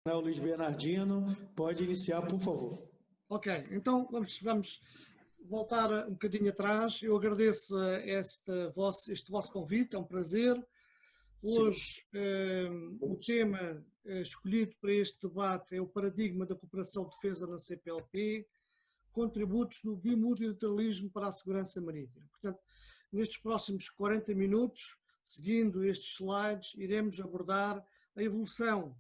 Luiz Bernardino, pode iniciar, por favor. Ok, então vamos voltar um bocadinho atrás. Eu agradeço este vosso convite, é um prazer. Hoje o tema escolhido para este debate é o paradigma da cooperação de defesa na CPLP, contributos do bimultilateralismo para a segurança marítima. Portanto, nestes próximos 40 minutos, seguindo estes slides, iremos abordar a evolução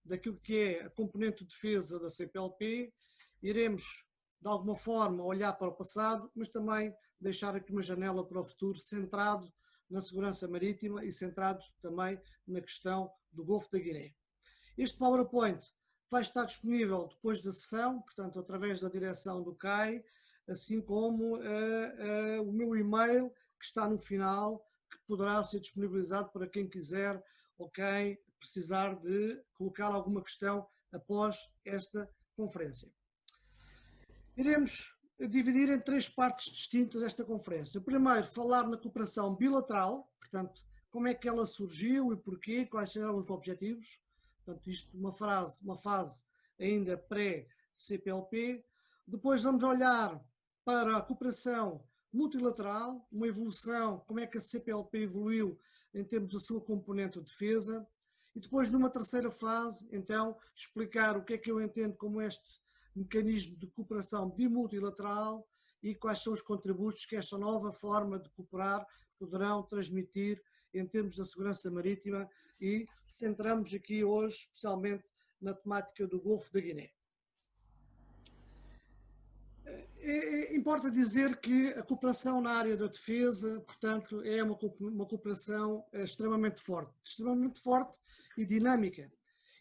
daquilo que é a componente de defesa da CPLP, iremos, de alguma forma, olhar para o passado, mas também deixar aqui uma janela para o futuro centrado na segurança marítima e centrado também na questão do Golfo da Guiné. Este PowerPoint vai estar disponível depois da sessão, portanto, através da direção do CAI, assim como o meu e-mail, que está no final, que poderá ser disponibilizado para quem quiser ou quem precisar de colocar alguma questão após esta conferência. Iremos dividir em três partes distintas esta conferência. Primeiro, falar na cooperação bilateral, portanto, como é que ela surgiu e porquê, quais serão os objetivos. Portanto, isto uma fase ainda pré-CPLP. Depois vamos olhar para a cooperação multilateral, uma evolução, como é que a CPLP evoluiu em termos da sua componente de defesa. E depois, numa terceira fase, então, explicar o que é que eu entendo como este mecanismo de cooperação bimultilateral e quais são os contributos que esta nova forma de cooperar poderão transmitir em termos da segurança marítima, e centramos aqui hoje especialmente na temática do Golfo da Guiné. Importa dizer que a cooperação na área da defesa, portanto, é uma cooperação extremamente forte e dinâmica.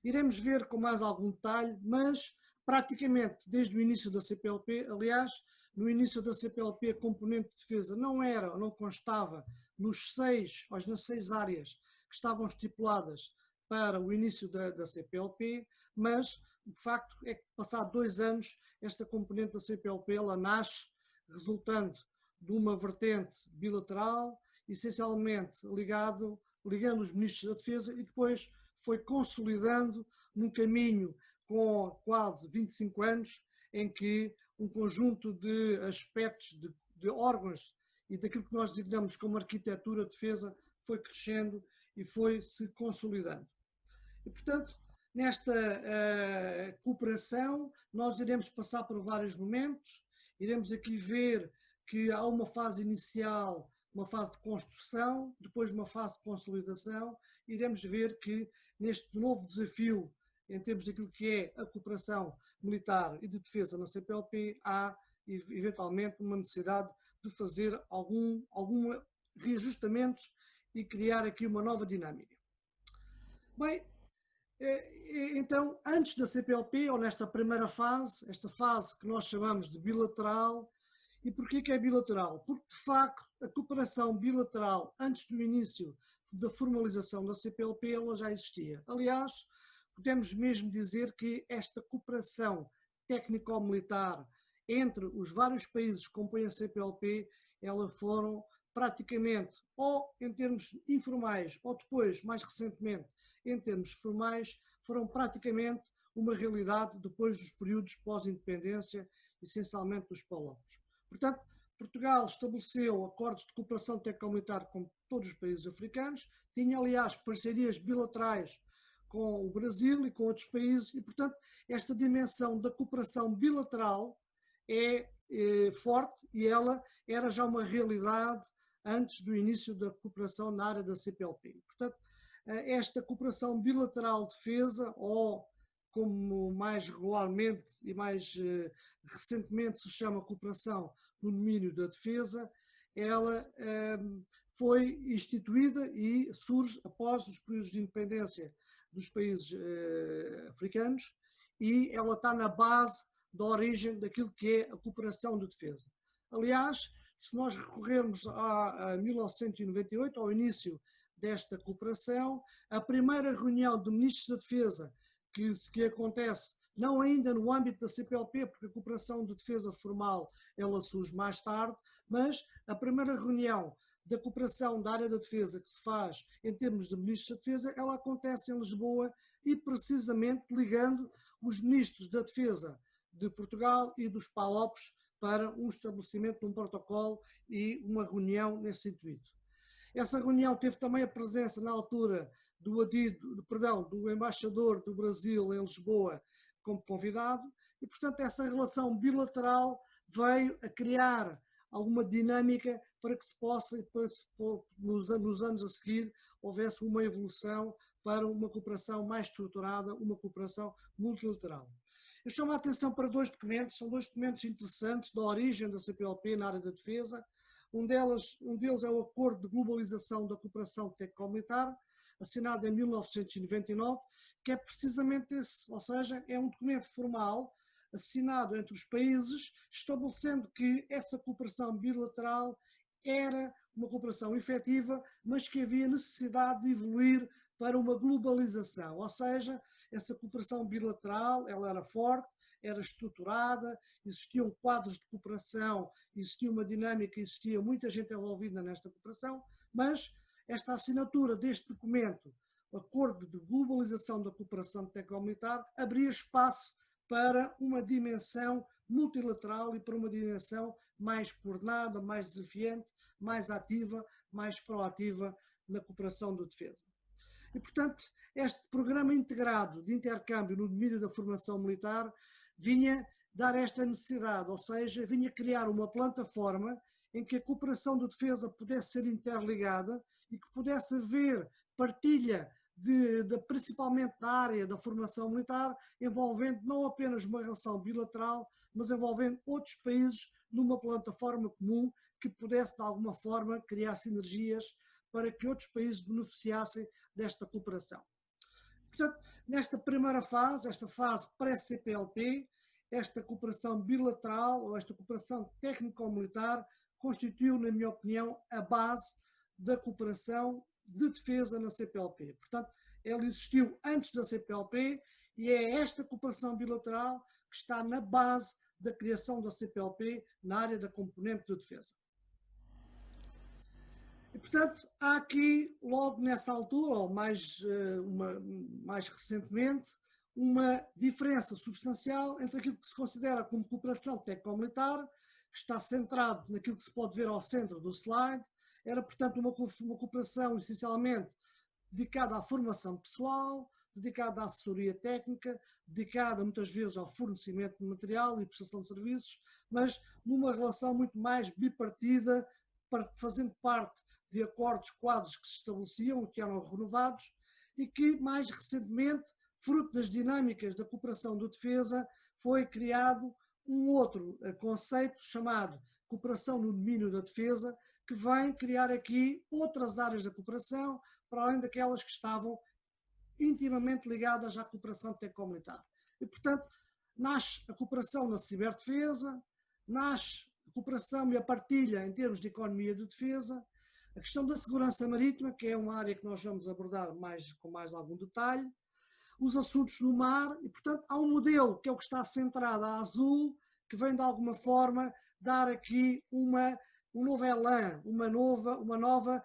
Iremos ver com mais algum detalhe, mas praticamente desde o início da CPLP, aliás, no início da CPLP a componente de defesa não constava nas 6 áreas que estavam estipuladas para o início da CPLP, mas o facto é que, passado 2 anos, esta componente da CPLP ela nasce resultando de uma vertente bilateral, essencialmente ligando os ministros da defesa, e depois foi consolidando num caminho com quase 25 anos, em que um conjunto de aspectos, de órgãos e daquilo que nós designamos como arquitetura de defesa foi crescendo e foi se consolidando. E, portanto, nesta cooperação, nós iremos passar por vários momentos, iremos aqui ver que há uma fase inicial, uma fase de construção, depois uma fase de consolidação, iremos ver que neste novo desafio, em termos daquilo que é a cooperação militar e de defesa na CPLP, há eventualmente uma necessidade de fazer algum reajustamentos e criar aqui uma nova dinâmica. Bem, então, antes da CPLP, ou nesta primeira fase, esta fase que nós chamamos de bilateral, e porquê que é bilateral? Porque, de facto, a cooperação bilateral, antes do início da formalização da CPLP, ela já existia. Aliás, podemos mesmo dizer que esta cooperação técnico-militar entre os vários países que compõem a CPLP, elas foram praticamente, ou em termos informais, ou depois, mais recentemente, em termos formais, foram praticamente uma realidade depois dos períodos pós-independência, essencialmente dos PALOPs. Portanto, Portugal estabeleceu acordos de cooperação técnico-militar com todos os países africanos, tinha, aliás, parcerias bilaterais com o Brasil e com outros países, e, portanto, esta dimensão da cooperação bilateral é forte, e ela era já uma realidade antes do início da cooperação na área da CPLP. Portanto, esta cooperação bilateral de defesa, ou como mais regularmente e mais recentemente se chama cooperação no domínio da defesa, ela foi instituída e surge após os períodos de independência dos países africanos, e ela está na base da origem daquilo que é a cooperação de defesa. Aliás, se nós recorrermos a 1998, ao início desta cooperação, a primeira reunião de ministros da defesa que acontece, não ainda no âmbito da CPLP, porque a cooperação de defesa formal ela surge mais tarde, mas a primeira reunião da cooperação da área da defesa que se faz em termos de ministros da defesa, ela acontece em Lisboa e precisamente ligando os ministros da defesa de Portugal e dos PALOPs para um estabelecimento de um protocolo e uma reunião nesse sentido. Essa reunião teve também a presença na altura do embaixador do Brasil em Lisboa como convidado e, portanto, essa relação bilateral veio a criar alguma dinâmica para que se possa, nos anos a seguir, houvesse uma evolução para uma cooperação mais estruturada, uma cooperação multilateral. Eu chamo a atenção para dois documentos, são dois documentos interessantes da origem da CPLP na área da defesa. Um deles é o Acordo de Globalização da Cooperação Técnico-Militar, assinado em 1999, que é precisamente esse, ou seja, é um documento formal assinado entre os países, estabelecendo que essa cooperação bilateral era uma cooperação efetiva, mas que havia necessidade de evoluir para uma globalização, ou seja, essa cooperação bilateral, ela era forte, era estruturada, existiam quadros de cooperação, existia uma dinâmica, existia muita gente envolvida nesta cooperação, mas esta assinatura deste documento, o Acordo de Globalização da Cooperação Técnico-Militar, abria espaço para uma dimensão multilateral e para uma dimensão mais coordenada, mais desafiante, mais ativa, mais proativa na cooperação de defesa. E, portanto, este programa integrado de intercâmbio no domínio da formação militar vinha dar esta necessidade, ou seja, vinha criar uma plataforma em que a cooperação de defesa pudesse ser interligada e que pudesse haver partilha principalmente da área da formação militar, envolvendo não apenas uma relação bilateral, mas envolvendo outros países numa plataforma comum que pudesse de alguma forma criar sinergias para que outros países beneficiassem desta cooperação. Portanto, nesta primeira fase, esta fase pré-CPLP, esta cooperação bilateral ou esta cooperação técnico-militar constituiu, na minha opinião, a base da cooperação de defesa na CPLP. Portanto, ela existiu antes da CPLP e é esta cooperação bilateral que está na base da criação da CPLP na área da componente de defesa. E, portanto, há aqui, logo nessa altura, ou mais recentemente, uma diferença substancial entre aquilo que se considera como cooperação técnico-militar, que está centrado naquilo que se pode ver ao centro do slide, era, portanto, uma cooperação essencialmente dedicada à formação pessoal, dedicada à assessoria técnica, dedicada muitas vezes ao fornecimento de material e prestação de serviços, mas numa relação muito mais bipartida, fazendo parte de acordos quadros que se estabeleciam, que eram renovados, e que mais recentemente, fruto das dinâmicas da cooperação de defesa, foi criado um outro conceito chamado cooperação no domínio da defesa, que vem criar aqui outras áreas da cooperação, para além daquelas que estavam intimamente ligadas à cooperação técnico-militar. E, portanto, nasce a cooperação na ciberdefesa, nasce a cooperação e a partilha em termos de economia de defesa, a questão da segurança marítima, que é uma área que nós vamos abordar com mais algum detalhe, os assuntos no mar, e, portanto, há um modelo que é o que está centrado a azul, que vem de alguma forma dar aqui um novo elan, uma nova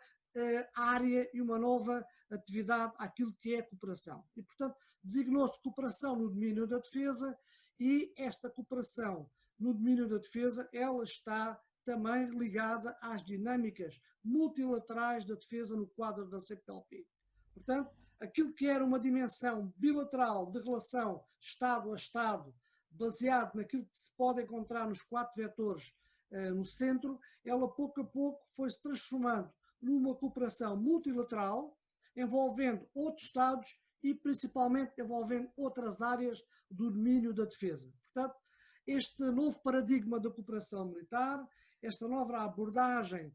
área e uma nova atividade àquilo que é a cooperação. E, portanto, designou-se cooperação no domínio da defesa e esta cooperação no domínio da defesa, ela está também ligada às dinâmicas multilaterais da defesa no quadro da CPLP. Portanto, aquilo que era uma dimensão bilateral de relação Estado a Estado, baseado naquilo que se pode encontrar nos 4 vetores no centro, ela pouco a pouco foi-se transformando numa cooperação multilateral, envolvendo outros Estados e principalmente envolvendo outras áreas do domínio da defesa. Portanto, este novo paradigma da cooperação militar, esta nova abordagem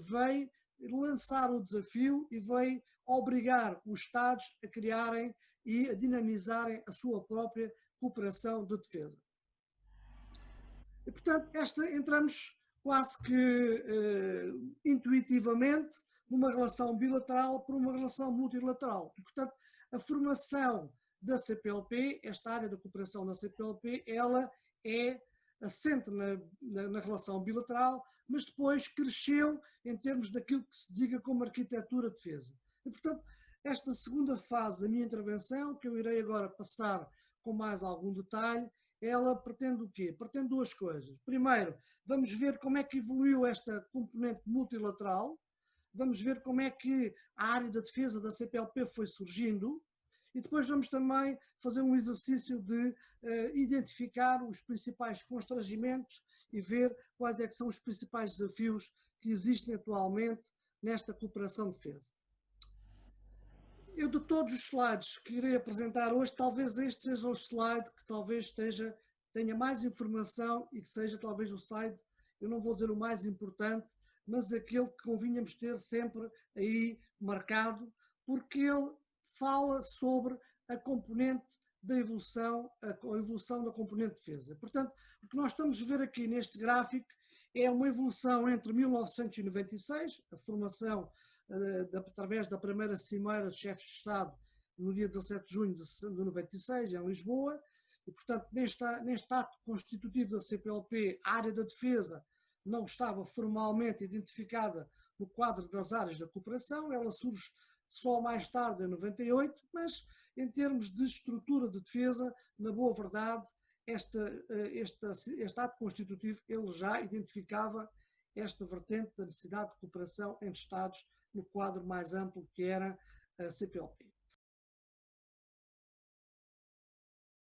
veio lançar o desafio e veio obrigar os Estados a criarem e a dinamizarem a sua própria cooperação de defesa. E, portanto, entramos quase que intuitivamente numa relação bilateral por uma relação multilateral. E, portanto, a formação da CPLP, esta área da cooperação da CPLP, ela é assente na relação bilateral, mas depois cresceu em termos daquilo que se designa como arquitetura de defesa. E, portanto, esta segunda fase da minha intervenção, que eu irei agora passar com mais algum detalhe, ela pretende o quê? Pretende duas coisas. Primeiro, vamos ver como é que evoluiu esta componente multilateral, vamos ver como é que a área da defesa da CPLP foi surgindo, e depois vamos também fazer um exercício de identificar os principais constrangimentos e ver quais é que são os principais desafios que existem atualmente nesta cooperação de defesa. Eu, de todos os slides que irei apresentar hoje, talvez este seja o slide que talvez tenha mais informação e que seja talvez o slide, eu não vou dizer o mais importante, mas aquele que convinhamos ter sempre aí marcado, porque ele fala sobre a componente da evolução, a evolução da componente de defesa. Portanto, o que nós estamos a ver aqui neste gráfico é uma evolução entre 1996, a formação através da primeira Cimeira de Chefes de Estado, no dia 17 de junho de 96, em Lisboa, e, portanto, neste ato constitutivo da CPLP, a área da defesa não estava formalmente identificada no quadro das áreas da cooperação, ela surge só mais tarde, em 98, mas em termos de estrutura de defesa, na boa verdade, este ato constitutivo ele já identificava esta vertente da necessidade de cooperação entre Estados no quadro mais amplo que era a CPLP.